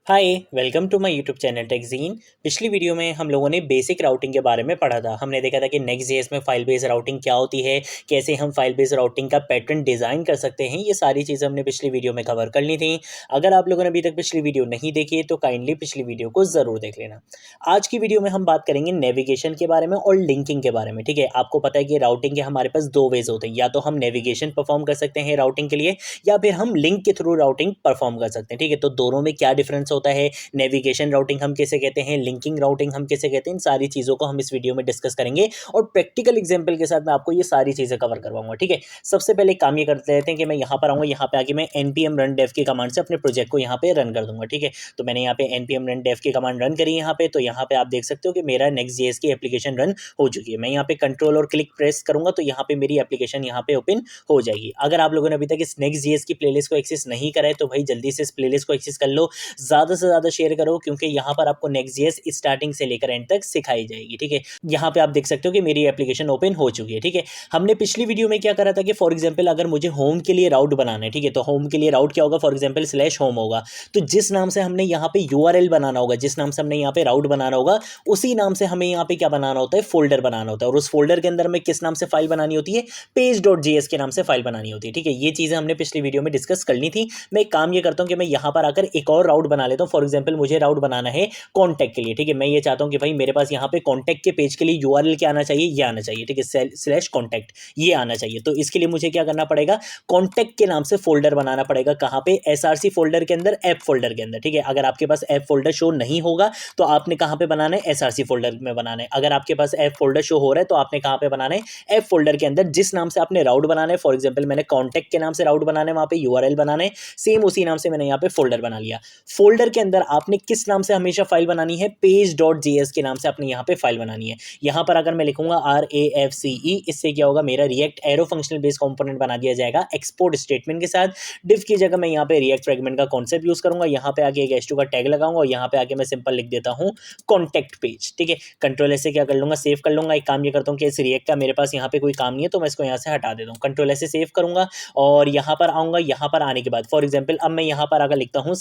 Hi welcome to my YouTube channel Techjeen. पिछली video में हम लोगों ने बेसिक राउटिंग के बारे में पढ़ा था। हमने देखा था कि नेक्स्ट.जेएस में फाइल बेस्ड राउटिंग क्या होती है, कैसे हम फाइल बेस्ड राउटिंग का पैटर्न डिज़ाइन कर सकते हैं। ये सारी चीज़ें हमने पिछली वीडियो में कवर कर ली थी। अगर आप लोगों ने अभी तक पिछली वीडियो नहीं देखी है तो काइंडली पिछली वीडियो को ज़रूर देख लेना। आज की वीडियो में हम बात करेंगे नेविगेशन के बारे में और लिंकिंग के बारे में। ठीक है, आपको पता है कि राउटिंग के हमारे पास दो वेज होते हैं, या तो हम नेविगेशन परफॉर्म कर सकते हैं राउटिंग के लिए, या फिर हम लिंक के थ्रू राउटिंग परफॉर्म कर सकते हैं। ठीक है, तो दोनों में क्या डिफरेंस होता है, नेविगेशन राउटिंग हम कैसे कहते हैं, लिंकिंग राउटिंग हम कैसे कहते हैं, इन सारी चीज़ों को हम इस वीडियो में डिस्कस करेंगे और प्रैक्टिकल एग्जांपल के साथ मैं आपको ये सारी चीज़ें कवर करवाऊंगा। ठीक है, सबसे पहले एक काम ये करते रहते हैं कि मैं यहाँ पर आऊँगा, यहाँ पे आके मैं npm run dev की कमांड से अपने प्रोजेक्ट को यहाँ पे रन कर दूंगा। ठीक है, तो मैंने यहाँ पे npm run dev की कमांड रन करी यहाँ पे, तो यहाँ पे आप देख सकते हो कि मेरा नेक्स्ट.जेएस की एप्लीकेशन रन हो चुकी है। मैं यहाँ पे कंट्रोल और क्लिक प्रेस करूंगा तो यहाँ पे मेरी एप्लीकेशन यहाँ पे ओपन हो जाएगी। अगर आप लोगों ने अभी तक इस नेक्स्ट.जेएस की प्लेलिस्ट को एक्सेस नहीं करा है तो भाई जल्दी से इस प्लेलिस्ट को एक्सेस कर लो, ज़्यादा से ज़्यादा शेयर करो, क्योंकि यहाँ पर आपको नेक्स्ट.जेएस स्टार्टिंग से लेकर एंड तक सिखाई जाएगी। ठीक है, यहाँ पे आप देख सकते हो कि मेरी एप्लीकेशन ओपन हो चुकी है। ठीक है, हमने पिछली वीडियो में क्या करा था कि फॉर एग्जांपल अगर मुझे होम के लिए राउट बनाना है, ठीक है, तो होम के लिए राउट क्या होगा, फॉर एग्जांपल /home होगा। तो जिस नाम से हमने यहाँ पे यूआरएल बनाना होगा, जिस नाम से हमने यहाँ पे राउट बनाना होगा, उसी नाम से हमें यहाँ पे क्या बनाना होता है, फोल्डर बनाना होता है। और उस फोल्डर के अंदर में किस नाम से फाइल बनानी होती है, page.js के नाम से फाइल बनानी होती है। ठीक है, ये चीज़ें हमने पिछली वीडियो में डिस्कस करनी थी। मैं एक काम ये करता हूँ कि मैं यहाँ पर आकर एक और राउट बना लेता हूँ। फॉर एग्जाम्पल मुझे राउट बनाना है कॉन्टैक्ट के लिए। ठीक है, मैं ये चाहता हूँ कि भाई मेरे पास यहाँ पे कॉन्टैक्ट के पेज के लिए यूआरएल क्या आना चाहिए, ये आना चाहिए। ठीक है, /contact ये आना चाहिए। तो इसके लिए मुझे क्या करना पड़ेगा, कॉन्टैक्ट के नाम से फोल्डर बनाना पड़ेगा। कहाँ पे, एसआरसी फोल्डर के अंदर, ऐप फोल्डर के अंदर। ठीक है, अगर आपके पास ऐप फोल्डर शो नहीं होगा तो आपने कहाँ पे बनाना है, एसआरसी फोल्डर में बनाना है। अगर आपके पास ऐप फोल्डर शो हो रहा है तो आपने कहाँ पे बनाना है, ऐप फोल्डर के अंदर जिस नाम से आपने राउट बनाना है। फॉर एग्जाम्पल मैंने कॉन्टैक्ट के नाम से राउट बनाना है, वहाँ पे यूआरएल बनाना है, सेम उसी नाम से मैंने यहाँ पे फोल्डर बना लिया। फोल्डर के अंदर आपने किस नाम से हमेशा फाइल बनानी है, page.js के नाम से आपने यहाँ पे फाइल बनानी है। यहाँ पर अगर मैं लिखूंगा RAFCE, इससे क्या होगा, मेरा react arrow functional base component बना दिया जाएगा एक्सपोर्ट स्टेटमेंट के साथ। डिफ की जगह मैं यहाँ पे रिएक्ट फ्रेगमेंट का कॉन्सेप्ट यूज करूंगा, यहाँ पे आके एक h2 का टैग लगाऊंगा और यहाँ पे आके मैं सिंपल लिख देता हूँ कॉन्टैक्ट पेज। ठीक है, कंट्रोल से क्या कर लूंगा, सेव कर लूंगा। एक काम ये करता हूँ कि इस रिएक्ट का मेरे पास यहाँ पे कोई काम नहीं है तो मैं इसको यहाँ से हटा देता हूँ। कंट्रोल से सेव करूंगा और यहाँ पर आऊंगा। यहाँ पर आने के बाद फॉर एग्जाम्पल अब मैं यहाँ पर आकर लिखता हूँ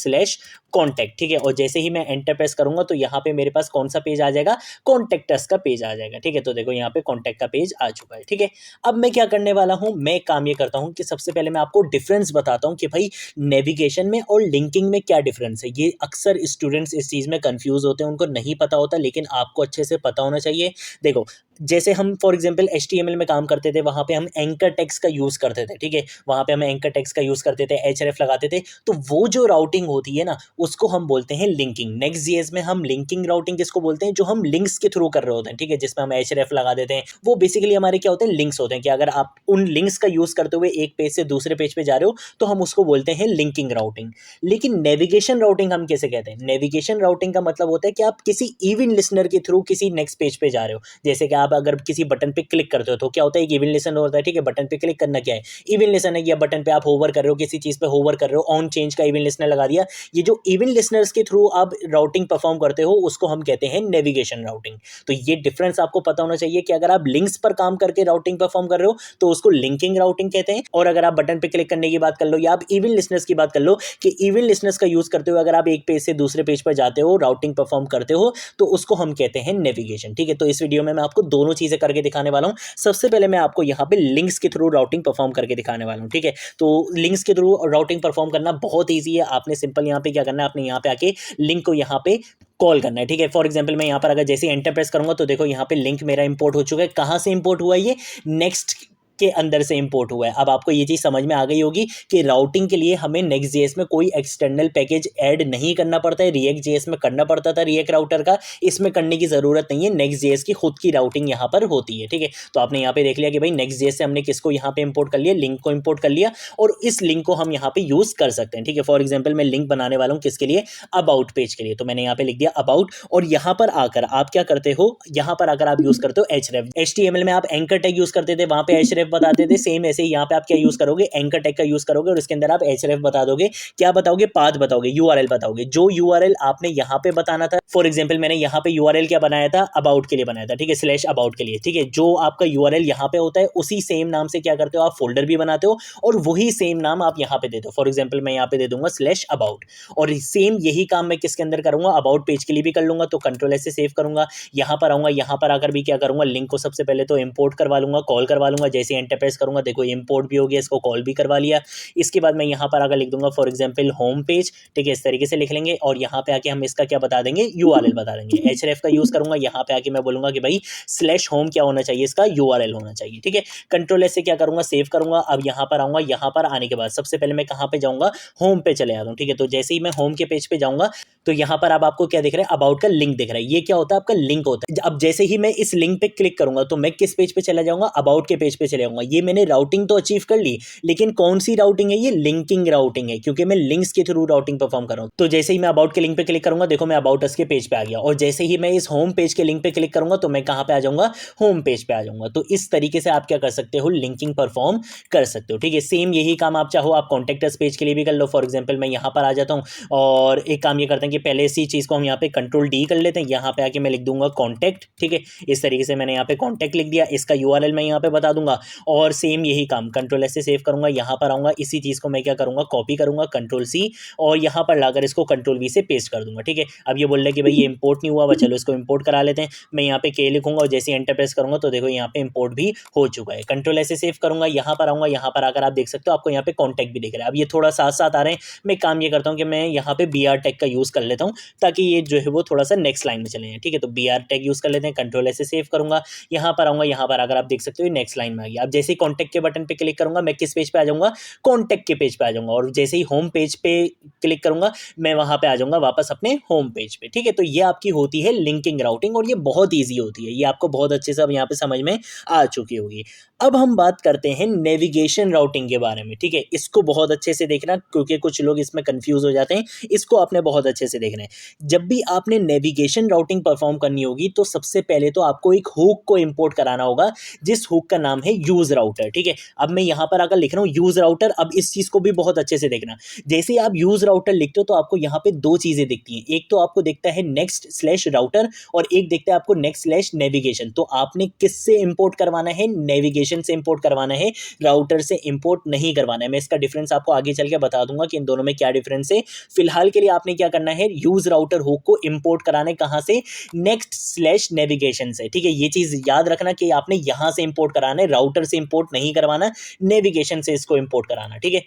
/contact। ठीक है, और जैसे ही मैं एंटर प्रेस करूंगा तो यहाँ पे मेरे पास कौन सा पेज आ जाएगा, कॉन्टैक्ट अस का पेज आ जाएगा। ठीक है, तो देखो यहाँ पे कॉन्टैक्ट का पेज आ चुका है। ठीक है, अब मैं क्या करने वाला हूँ, मैं काम ये करता हूँ कि सबसे पहले मैं आपको डिफरेंस बताता हूँ कि भाई नेविगेशन में और लिंकिंग में क्या डिफरेंस है। ये अक्सर स्टूडेंट्स इस चीज़ में कंफ्यूज होते हैं, उनको नहीं पता होता, लेकिन आपको अच्छे से पता होना चाहिए। देखो, जैसे हम फॉर एग्जांपल HTML में काम करते थे, वहाँ पे हम एंकर टेक्स्ट का यूज़ करते थे। ठीक है, वहाँ पे हम एंकर टेक्स्ट का यूज़ करते थे, href लगाते थे। तो वो जो राउटिंग होती है ना, उसको हम बोलते हैं लिंकिंग। नेक्स्ट.जेएस में हम लिंकिंग राउटिंग किसको बोलते हैं, जो हम लिंक्स के थ्रू कर रहे होते हैं। ठीक है, जिसमें हम href लगा देते हैं, वो बेसिकली हमारे क्या होते हैं, लिंक्स होते हैं। कि अगर आप उन लिंक्स का यूज़ करते हुए एक पेज से दूसरे पेज पे जा रहे हो तो हम उसको बोलते हैं लिंकिंग राउटिंग। लेकिन नेविगेशन राउटिंग हम कैसे कहते हैं, नेविगेशन राउटिंग का मतलब होता है कि आप किसी इवन लिसनर के थ्रू किसी नेक्स्ट पेज पे जा रहे हो। जैसे कि आप अगर किसी बटन पे क्लिक करते हो तो क्या होता है, एक इवन लिसनर होता है। ठीक है, बटन पे क्लिक करना क्या है, इवन लिसनर है। या बटन पे आप होवर कर रहे हो, किसी चीज़ पे होवर कर रहे हो, ऑन चेंज का इवन लिसनर लगा दिया। ये जो इवन लिसनर्स के थ्रू आप राउटिंग परफॉर्म करते हो उसको हम कहते हैं नेविगेशन राउटिंग। तो ये डिफरेंस आपको पता होना चाहिए कि अगर आप लिंक्स पर काम करके राउटिंग परफॉर्म कर रहे हो तो उसको लिंकिंग राउटिंग कहते हैं, और अगर आप बटन पे क्लिक करने की बात कर लो या आप इवन लिसनर्स की बात कर लो कि इवन लिसनर्स का यूज करते हुए अगर आप एक पेज से दूसरे पेज पर जाते हो, राउटिंग परफॉर्म करते हो, तो उसको हम कहते हैं नेविगेशन। ठीक है, तो इस वीडियो में मैं आपको दोनों चीजें करके दिखाने वाला हूं। सबसे पहले मैं आपको यहाँ पे लिंक्स के थ्रू राउटिंग परफॉर्म करके दिखाने वाला हूँ। ठीक है, तो लिंक्स के थ्रू राउटिंग परफॉर्म करना बहुत ईजी है। आपने सिंपल यहाँ पे क्या करना है, आपने यहाँ पे आके लिंक को यहाँ पे कॉल करना है। ठीक है, फॉर एग्जांपल मैं यहाँ पर अगर जैसे एंटर प्रेस करूंगा तो देखो यहाँ पे लिंक मेरा इंपोर्ट हो चुका है। कहाँ से इंपोर्ट हुआ है, ये नेक्स्ट के अंदर से इंपोर्ट हुआ है। अब आपको ये चीज़ समझ में आ गई होगी कि राउटिंग के लिए हमें नेक्स्ट.जेएस में कोई एक्सटर्नल पैकेज ऐड नहीं करना पड़ता है। रिएक्ट.जेएस में करना पड़ता था, रिएक्ट राउटर का, इसमें करने की ज़रूरत नहीं है। नेक्स्ट.जेएस की खुद की राउटिंग यहाँ पर होती है। ठीक है, तो आपने यहाँ पे देख लिया कि भाई नेक्स्ट.जेएस से हमने किसको यहाँ पे इंपोर्ट कर लिया, लिंक को इंपोर्ट कर लिया, और इस लिंक को हम यहाँ पे यूज़ कर सकते हैं। ठीक है, फॉर एग्जाम्पल मैं लिंक बनाने वाला हूँ किसके लिए, अबाउट पेज के लिए। तो मैंने यहाँ पे लिख दिया अबाउट, और यहाँ पर आकर आप क्या करते हो, यहाँ पर आकर आप यूज़ करते हो href। HTML में आप एंकर टैग यूज़ करते थे, वहाँ पे href href बताते थे, सेम ऐसे ही यहाँ पे आप क्या यूज करोगे, एंकर टैग का यूज करोगे और उसके अंदर आप href बता दोगे। क्या बताओगे, पाथ बताओगे, यूआरएल बताओगे, जो यूआरएल आपने यहाँ पे बताना था। फॉर एग्जाम्पल मैंने यहाँ पे यूआरएल क्या बनाया था, अबाउट के लिए बनाया था, ठीक है, स्लैश अबाउट के लिए, ठीक है। जो आपका यूआरएल यहाँ पे होता है उसी सेम नाम से क्या करते हो आप, फोल्डर भी बनाते हो और वही सेम नाम आप यहाँ पे देते हो। फॉर एग्जाम्पल मैं यहाँ पे दे दूंगा स्लैश अबाउट, और सेम यही काम मैं किसके अंदर करूंगा, अबाउट पेज के लिए भी कर लूंगा। तो कंट्रोल ऐसे सेव करूंगा, यहाँ पर आऊंगा, यहाँ पर आकर भी क्या करूंगा, लिंक को सबसे पहले तो इंपोर्ट करवा लूंगा, कॉल करवा लूंगा। जैसे एंटर प्रेस करूंगा, देखो इंपोर्ट भी हो गया, इसको कॉल भी करवा लिया। इसके बाद मैं यहाँ पर आकर लिख दूंगा फॉर एग्जाम्पल होम पेज, ठीक है, इस तरीके से लिख लेंगे। और यहाँ पे आके हम इसका क्या बता देंगे, यूआरएल बता देंगे। href का यूज करूंगा, यहाँ पे आके मैं बोलूंगा कि भाई स्लैश होम क्या होना चाहिए, इसका यूआरएल होना चाहिए, ठीक है। कंट्रोल एस से क्या करूंगा, सेव करूंगा। अब यहाँ पर आऊंगा, यहाँ पर आने के बाद सबसे पहले मैं कहाँ पे जाऊंगा, होम पे चले आता हूँ, ठीक है। तो जैसे ही मैं होम के पेज पे जाऊंगा तो यहाँ पर अब आपको क्या दिख रहा है, अबाउट का लिंक दिख रहा है। ये क्या होता है, आपका लिंक होता है। अब जैसे ही मैं इस लिंक पे क्लिक करूंगा तो मैं किस पेज पे चला जाऊंगा, अबाउट के पेज पे चले जाऊंगा। ये मैंने राउटिंग तो अचीव कर ली, लेकिन कौन सी राउटिंग है, ये लिंकिंग राउटिंग है, क्योंकि मैं लिंक्स के थ्रू राउटिंग परफॉर्म कर रहा हूं। तो जैसे ही मैं अबाउट के लिंक पे क्लिक करूंगा, देखो मैं अबाउट अस के पेज पे आ गया। और जैसे ही मैं इस होम पेज के लिंक पे क्लिक करूंगा तो मैं कहां पे आ जाऊंगा, होम पेज पे आ जाऊंगा। तो इस तरीके से आप क्या कर सकते हो, लिंकिंग परफॉर्म कर सकते हो, ठीक है। सेम यही काम आप चाहो आप कॉन्टेक्ट अस पेज के लिए भी कर लो। फॉर एग्जाम्पल मैं यहाँ पर आ जाता हूँ और एक काम ये करते हैं कि पहले इसी चीज़ को हम यहाँ पे कंट्रोल डी कर लेते हैं। यहाँ पे आके मैं लिख दूंगा कॉन्टैक्ट, ठीक है। इस तरीके से मैंने यहाँ पे कॉन्टैक्ट लिख दिया, इसका यूआरएल मैं यहाँ पे बता दूंगा। और सेम यही काम कंट्रोल एस से सेव करूंगा, यहाँ पर आऊंगा, इसी चीज़ को मैं क्या करूंगा, कॉपी करूंगा, कंट्रोल सी, और यहाँ पर लाकर इसको कंट्रोल वी से पेस्ट कर दूंगा, ठीक है। अब ये बोल रहा है कि भाई ये इंपोर्ट नहीं हुआ, चलो इसको इंपोर्ट करा लेते हैं। मैं यहाँ पे के लिखूंगा और जैसे एंटर प्रेस करूंगा तो देखो यहाँ पे इंपोर्ट भी हो चुका है। कंट्रोल एस से सेव करूंगा, यहाँ पर आऊंगा, यहाँ पर आकर आप देख सकते हो आपको यहाँ पे कॉन्टैक्ट भी दिख रहा है। अब ये थोड़ा साथ साथ आ रहे हैं। मैं काम ये करता हूँ कि मैं यहाँ पे बी आर टैग का यूज़ कर लेता हूँ ताकि ये जो है वो थोड़ा सा नेक्स्ट लाइन में चले जाए, ठीक है। तो बी आर टैग यूज़ कर लेते हैं, कंट्रोल ऐसे सेव करूंगा, यहाँ पर आऊंगा, यहाँ पर अगर आप देख सकते हो नेक्स्ट लाइन में आ गया। अब जैसे ही कॉन्टैक्ट के बटन पे क्लिक करूंगा मैं किस पेज पे आ जाऊंगा, कॉन्टैक्ट के पेज पे आ जाऊंगा। और जैसे ही होम पेज पे क्लिक करूंगा मैं वहां पे आ जाऊंगा वापस अपने होम पेज पे, ठीक है। तो ये आपकी होती है लिंकिंग राउटिंग और ये बहुत ईजी होती है, ये आपको बहुत अच्छे से अब यहाँ पे समझ में आ चुकी होगी। अब हम बात करते हैं नेविगेशन राउटिंग के बारे में, ठीक है। इसको बहुत अच्छे से देखना क्योंकि कुछ लोग इसमें कंफ्यूज हो जाते हैं, इसको आपने बहुत अच्छे से देखना है। जब भी आपने नेविगेशन राउटिंग परफॉर्म करनी होगी तो सबसे पहले तो आपको एक हुक को इंपोर्ट कराना होगा, जिस हुक का नाम है यूज राउटर, ठीक है। अब मैं यहाँ पर आकर लिख रहा हूँ यूज राउटर। अब इस चीज को भी बहुत अच्छे से देखना, जैसे ही आप यूज राउटर लिखते हो तो आपको यहाँ पे दो चीजें दिखती हैं, एक तो आपको दिखता है नेक्स्ट स्लैश राउटर और एक दिखता है आपको नेक्स्ट स्लैश नेविगेशन। तो आपने किससे इंपोर्ट करवाना है, नेविगेशन से इंपोर्ट करवाना है, राउटर से इंपोर्ट नहीं करवाना है। मैं इसका डिफरेंस आपको आगे चल के बता दूंगा कि इन दोनों में क्या डिफरेंस है। फिलहाल के लिए आपने क्या करना है, यूज राउटर हुक को इंपोर्ट कराना है कहां से, नेक्स्ट स्लैश नेविगेशन से, ठीक है। ये चीज याद रखना कि आपने यहां से इंपोर्ट कराना है, राउटर से इंपोर्ट नहीं करवाना, नेविगेशन से इसको इंपोर्ट कराना, ठीक है।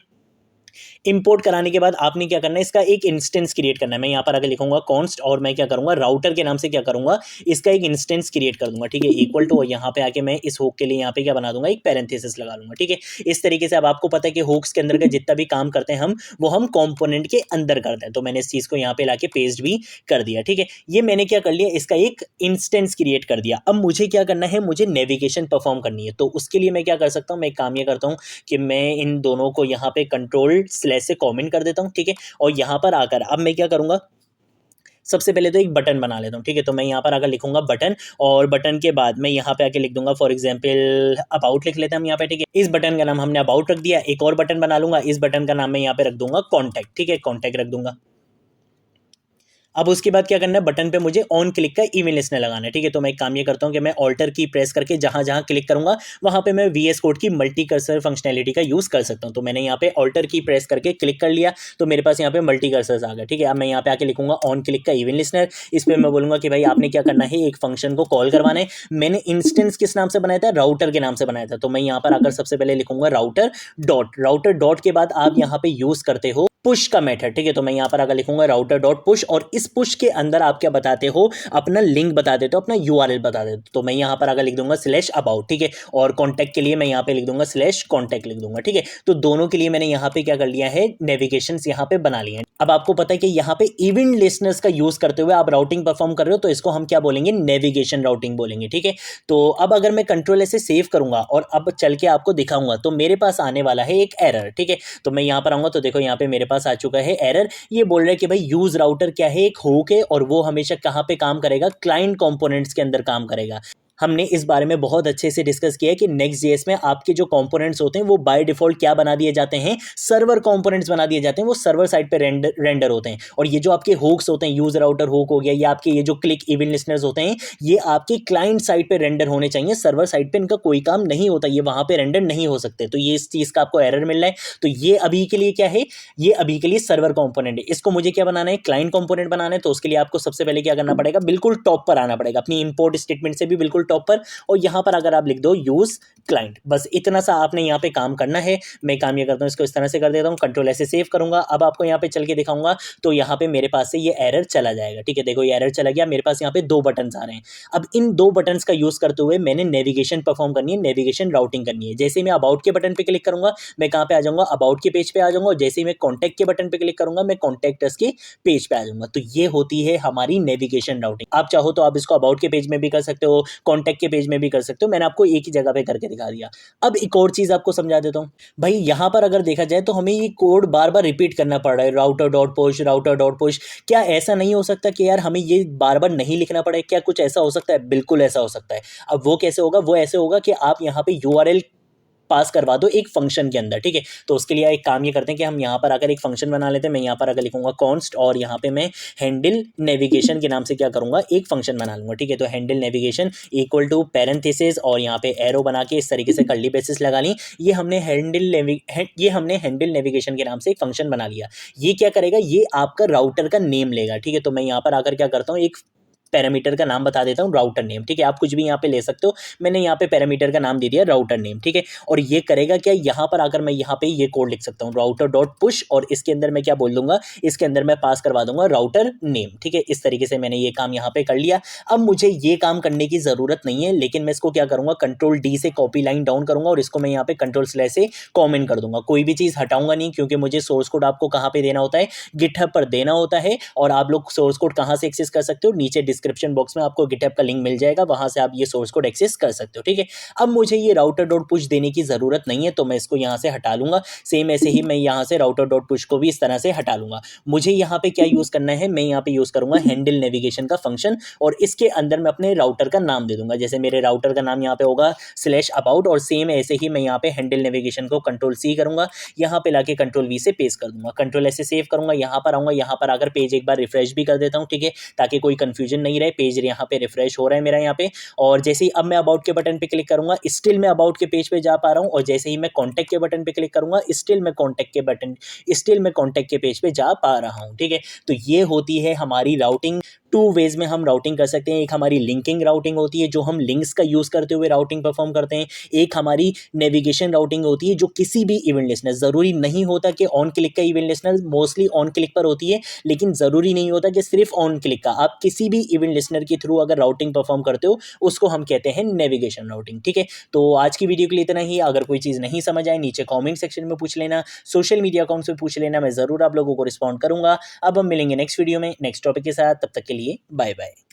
इंपोर्ट कराने के बाद आपने क्या करना है, इसका एक इंस्टेंस क्रिएट करना है। मैं यहाँ पर आगे लिखूंगा कॉन्स्ट और मैं क्या करूंगा, राउटर के नाम से क्या करूंगा, इसका एक इंस्टेंस क्रिएट कर दूंगा, ठीक है, इक्वल टू। यहाँ पे आके मैं इस हुक के लिए यहाँ पे क्या बना दूंगा, एक पैरेंथेसिस लगा लूंगा, ठीक है। इस तरीके से अब आपको पता है कि हुक्स के अंदर का जितना भी काम करते हैं वो हम कॉम्पोनेंट के अंदर करते हैं। तो मैंने इस चीज को यहाँ पे लाके पेस्ट भी कर दिया, ठीक है। ये मैंने क्या कर लिया, इसका एक इंस्टेंस क्रिएट कर दिया। अब मुझे क्या करना है, मुझे नेविगेशन परफॉर्म करनी है। तो उसके लिए मैं क्या कर सकता हूँ, मैं काम ये करता हूँ कि मैं इन दोनों को यहाँ पे कंट्रोल स्लैश से कमेंट कर देता हूँ, ठीक है। और यहाँ पर आकर अब मैं क्या करूँगा, सबसे पहले तो एक बटन बना लेता हूँ, ठीक है। तो मैं यहाँ पर आकर लिखूंगा बटन, और बटन के बाद मैं यहाँ पे आके लिख दूंगा फॉर एग्जाम्पल अबाउट लिख लेते हैं हम यहाँ पे, ठीक है। इस बटन का नाम हमने अबाउट रख दिया। एक और बटन बना लूंगा, इस बटन का नाम मैं यहाँ पे रख दूंगा कॉन्टैक्ट, ठीक है, कॉन्टैक्ट रख दूंगा। अब उसके बाद क्या करना है, बटन पे मुझे ऑन क्लिक का ईमेल लिस्टनर लगाना है, ठीक है। तो मैं एक काम ये करता हूँ कि मैं ऑल्टर की प्रेस करके जहां जहां क्लिक करूंगा वहां पे मैं वीएस कोड की मल्टी कर्सर फंक्शनैलिटी का यूज कर सकता हूं। तो मैंने यहाँ पे ऑल्टर की प्रेस करके क्लिक कर लिया तो मेरे पास यहाँ पे मल्टी कर्सर आ गया, ठीक है। अब मैं यहाँ पे आके लिखूंगा ऑन क्लिक का इवेंट लिस्टनर। इस पर मैं बोलूंगा कि भाई आपने क्या करना है, एक फंक्शन को कॉल करवाना है। मैंने इंस्टेंस किस नाम से बनाया था, राउटर के नाम से बनाया था। तो मैं यहाँ पर आकर सबसे पहले लिखूंगा राउटर डॉट के बाद आप यहाँ पे यूज करते हो पुश का मेथड, ठीक है। तो मैं यहाँ पर अगर लिखूंगा राउटर डॉट पुश, और इस पुश के अंदर आप क्या बताते हो, अपना लिंक बता देते हो, अपना यूआरएल बता देते हो। तो मैं यहाँ पर अगर लिख दूंगा स्लैश अबाउट, ठीक है। और कॉन्टैक्ट के लिए मैं यहाँ पे लिख दूंगा स्लैश कॉन्टैक्ट लिख दूंगा, ठीक है। तो दोनों के लिए मैंने यहाँ पे क्या कर लिया है, नेविगेशन यहाँ पे बना लिए हैं। अब आपको पता है कि यहाँ पे इवेंट लिस्टनर्स का यूज करते हुए आप राउटिंग परफॉर्म कर रहे हो, तो इसको हम क्या बोलेंगे, नेविगेशन राउटिंग बोलेंगे, ठीक है। तो अब अगर मैं कंट्रोल ऐसे सेव करूंगा और अब चल के आपको दिखाऊंगा तो मेरे पास आने वाला है एक एरर, ठीक है। तो मैं यहाँ पर आऊंगा तो देखो यहाँ पे मेरे पास आ चुका है एरर। ये बोल रहा है कि भाई यूज राउटर क्या है, एक हुक है और वो हमेशा कहाँ पे काम करेगा, क्लाइंट कंपोनेंट्स के अंदर काम करेगा। हमने इस बारे में बहुत अच्छे से डिस्कस किया है कि Next.js में आपके जो कंपोनेंट्स होते हैं वो बाय डिफॉल्ट क्या बना दिए जाते हैं, सर्वर कंपोनेंट्स बना दिए जाते हैं, वो सर्वर साइड पे रेंडर होते हैं। और ये जो आपके हुक्स होते हैं, यूज राउटर हुक हो गया, या आपके ये जो क्लिक इवेंट लिस्टनर्स होते हैं, ये आपके क्लाइंट साइड पे रेंडर होने चाहिए, सर्वर साइड पे इनका कोई काम नहीं होता, ये वहां पे रेंडर नहीं हो सकते। तो ये इस चीज का आपको एरर मिल रहा है। तो ये अभी के लिए क्या है, ये अभी के लिए सर्वर कंपोनेंट है। इसको मुझे क्या बनाना है, क्लाइंट कंपोनेंट बनाना है। तो उसके लिए आपको सबसे पहले क्या करना पड़ेगा, बिल्कुल टॉप पर आना पड़ेगा, अपनी इंपोर्ट स्टेटमेंट से भी बिल्कुल टॉप पर, और यहां पर अगर आप लिख दो यूज क्लाइंट, बस इतना सा आपने यहाँ पे काम करना है। मैं काम ये करता हूँ, इसको इस तरह से कर देता हूँ, कंट्रोल ऐसे सेव करूंगा। अब आपको यहाँ पे चल के दिखाऊंगा, तो यहाँ पे मेरे पास से ये एरर चला जाएगा। ठीक है, देखो ये एरर चला गया, मेरे पास यहाँ पे 2 बटन्स आ रहे हैं। अब इन 2 बटन्स का यूज करते हुए मैंने नेविगेशन परफॉर्म करनी है, नेविगेशन राउटिंग करनी है। जैसे ही मैं अबाउट के बटन पे क्लिक करूंगा, मैं कहाँ पे आ जाऊंगा, अबाउट के पेज पे आ जाऊंगा। और जैसे ही मैं कॉन्टैक्ट के बटन पे क्लिक करूंगा, मैं कॉन्टैक्टर्स के पेज पे आ जाऊंगा। तो ये होती है हमारी नेविगेशन राउटिंग। आप चाहो तो आप इसको अबाउट के पेज में भी कर सकते हो, कॉन्टैक्ट के पेज में भी कर सकते हो, मैंने आपको एक ही जगह पे करके दिखा दिया। अब एक और चीज आपको समझा देता हूँ भाई, यहां पर अगर देखा जाए तो हमें ये कोड बार बार रिपीट करना पड़ रहा है, router dot push, router dot push. क्या ऐसा नहीं हो सकता कि यार हमें ये बार बार नहीं लिखना पड़े, क्या कुछ ऐसा हो सकता है? बिल्कुल ऐसा हो सकता है। अब वो कैसे होगा, वो ऐसे होगा कि आप यहाँ पे यूआरएल पास करवा दो एक फंक्शन के अंदर। ठीक है, तो उसके लिए एक काम ये करते हैं कि हम यहाँ पर आकर एक फंक्शन बना लेते हैं। मैं यहाँ पर अगर लिखूंगा कॉन्स्ट, और यहाँ पे मैं हैंडल नेविगेशन के नाम से क्या करूंगा, एक फंक्शन बना लूंगा। ठीक है, तो handle navigation equal to parenthesis, और यहाँ पे एरो बना के इस तरीके से कर्ली ब्रेसेस लगा ली। ये हमने हैंडल नेविगेशन के नाम से एक फंक्शन बना लिया। ये क्या करेगा, ये आपका राउटर का नेम लेगा। ठीक है, तो मैं यहाँ पर आकर क्या करता हूँ, एक पैरामीटर का नाम बता देता हूँ, राउटर नेम। ठीक है, आप कुछ भी यहाँ पे ले सकते हो, मैंने यहाँ पे पैरामीटर का नाम दे दिया राउटर नेम। ठीक है, और ये करेगा क्या, यहाँ पर आकर मैं यहाँ पे ये कोड लिख सकता हूँ, राउटर डॉट पुश, और इसके अंदर मैं क्या बोल दूंगा, इसके अंदर मैं पास करवा दूंगा राउटर नेम। ठीक है, इस तरीके से मैंने ये काम यहाँ पे कर लिया। अब मुझे ये काम करने की जरूरत नहीं है, लेकिन मैं इसको क्या करूंगा, कंट्रोल डी से कॉपी लाइन डाउन करूंगा, और इसको मैं यहाँ पे कंट्रोल स्लैश से कॉमेंट कर दूंगा। कोई भी चीज हटाऊंगा नहीं, क्योंकि मुझे सोर्स कोड आपको कहाँ पे देना होता है, गिटहब पर देना होता है। और आप लोग सोर्स कोड कहाँ से एक्सेस कर सकते हो, नीचे डिस्क्रिप्शन बॉक्स में आपको गिटहब का लिंक मिल जाएगा, वहां से आप ये सोर्स कोड एक्सेस कर सकते हो। ठीक है, अब मुझे ये राउटर डॉट पुश देने की जरूरत नहीं है, तो मैं इसको यहां से हटा लूंगा। सेम ऐसे ही मैं यहां से राउटर डॉट पुश को भी इस तरह से हटा लूंगा। मुझे यहाँ पे क्या यूज करना है, मैं यहाँ पे यूज करूंगा हैंडल नेविगेशन का फंक्शन, और इसके अंदर मैं अपने राउटर का नाम दे दूंगा। जैसे मेरे राउटर का नाम यहाँ पे होगा स्लैश अबाउट, और सेम ऐसे ही मैं यहाँ पे हैंडल नेविगेशन को कंट्रोल सी करूंगा, यहाँ पे लाके कंट्रोल वी से पेस्ट कर दूंगा, कंट्रोल ऐसे सेव करूंगा, यहाँ पर आऊंगा, यहाँ पर आकर पेज एक बार रिफ्रेश भी कर देता हूँ। ठीक है, ताकि कोई कंफ्यूजन नहीं रहे, पेज यहाँ पे रिफ्रेश हो रहा है मेरा यहाँ पे। और जैसे ही अब मैं अबाउट के बटन पे क्लिक करूंगा, स्टिल मैं अबाउट के पेज पे जा पा रहा हूँ, और जैसे ही मैं कॉन्टैक्ट के बटन पे क्लिक करूंगा, स्टिल मैं कॉन्टैक्ट के पेज पे जा पा रहा हूँ। ठीक है, तो ये होती है हमारी राउटिंग। 2 वेज में हम राउटिंग कर सकते हैं। एक हमारी लिंकिंग राउटिंग होती है, जो हम लिंक्स का यूज करते हुए राउटिंग परफॉर्म करते हैं। एक हमारी नेविगेशन राउटिंग होती है, जो किसी भी इवेंट लिस्टनर, जरूरी नहीं होता कि ऑन क्लिक का event listener, mostly on click पर होती है, लेकिन जरूरी नहीं होता कि सिर्फ ऑन क्लिक का, आप किसी भी इवेंट लिस्टनर के थ्रू अगर राउटिंग परफॉर्म करते हो, उसको हम कहते हैं नेविगेशन राउटिंग। ठीक है, तो आज की वीडियो के लिए इतना ही। अगर कोई चीज़ नहीं समझ आए, नीचे कॉमेंट सेक्शन में पूछ लेना, सोशल मीडिया अकाउंट से पूछ लेना, मैं ज़रूर आप लोगों को रिस्पॉन्ड करूंगा। अब हम मिलेंगे नेक्स्ट वीडियो में नेक्स्ट टॉपिक के साथ, तब तक के लिए बाय बाय।